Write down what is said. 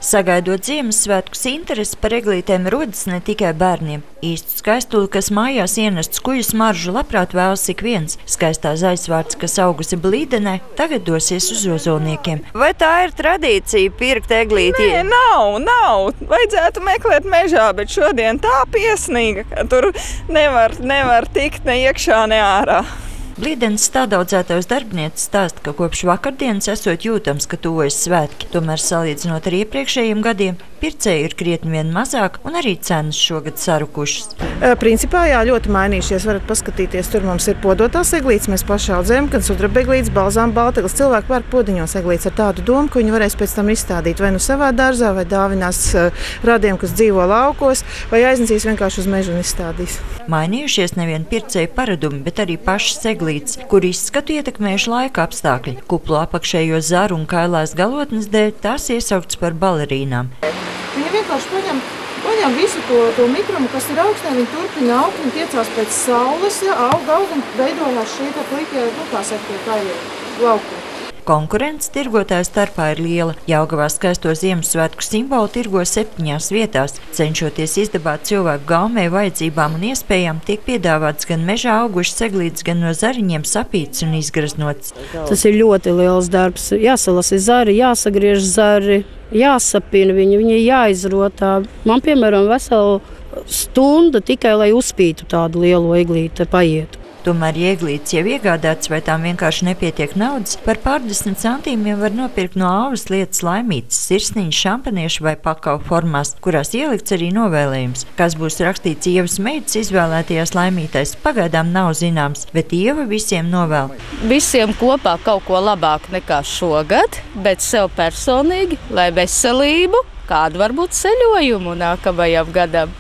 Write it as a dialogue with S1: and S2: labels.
S1: Sagaidot Ziemassvētkus, interesi par eglītēm rodas ne tikai bērniem. Īstu skaistuli, kas mājās ienests kuju smaržu, labprāt vēlas ik viens. Skaistā zaļsvārds, kas augusi Blīdenē, tagad dosies uz Ozolniekiem. Vai tā ir tradīcija pirkt eglīti?
S2: Nē, nav. Vajadzētu meklēt mežā, bet šodien tā piesnīga, ka tur nevar tikt ne iekšā, ne ārā.
S1: Blīdenes stādaudzētājs darbinieks stāsta, ka kopš vakardienas esot jūtams, ka tuvojas svētki. Tomēr salīdzinot ar iepriekšējiem gadiem, pircēji ir krietni vien mazāk un arī cenas šogad sarukušas.
S3: Principā jā, ļoti mainījušies. Varat paskatīties, tur mums ir podotās eglītes, mēs paši audzējam, gan sudraba eglītes, balzām balteglis. Cilvēki pērk podziņos eglītes ar tādu domu, ka viņi varēs pēc tam izstādīt vai nu savā dārzā, vai dāvinās radiem, kas dzīvo laukos, vai aiznesīs vienkārši uz mežu un izstādīs.
S1: Mainījušies nevien pircēju paradumi, bet arī pašas eglītes, kur izskatu ietekmējuši laika apstākļi. Kuplu apakšējo zaru un kailās galotnes dēļ tās iesauktas par balerīnām.
S3: Viņi vienkārši paņem visu to mikrumu, kas ir augstnē, viņi turpina augt un tiecās pēc saules, aug un veidojās šī plikie, kā saka, tie kailie laukumi.
S1: Konkurence tirgotāju starpā ir liela. Jelgavā skaisto Ziemassvētku simbolu tirgo 7 vietās. Cenšoties izdabāt cilvēku gaumē vajadzībām un iespējām, tiek piedāvāts gan mežā augušas eglītes, gan no zariņiem sapīts un izgraznots.
S4: Tas ir ļoti liels darbs. Jāsalasa zari, jāsagriež zari, jāsapina viņi jāizrotā. Man, piemēram, vesela stunda tikai, lai uzspītu tādu lielu eglīti paietu.
S1: Tomēr, ja eglītes jau iegādāts vai tām vienkārši nepietiek naudas, par pārdesmit centīmiem var nopirkt no auvas lietas laimītes, sirsniņas, šampaniešu vai pakau formās, kurās ielikts arī novēlējums. Kas būs rakstīts Ievas meitas izvēlētajās laimītēs, pagaidām nav zināms, bet Ieva visiem novēl.
S5: Visiem kopā kaut ko labāku nekā šogad, bet sev personīgi, lai veselību, kādu varbūt ceļojumu nākamajam gadam.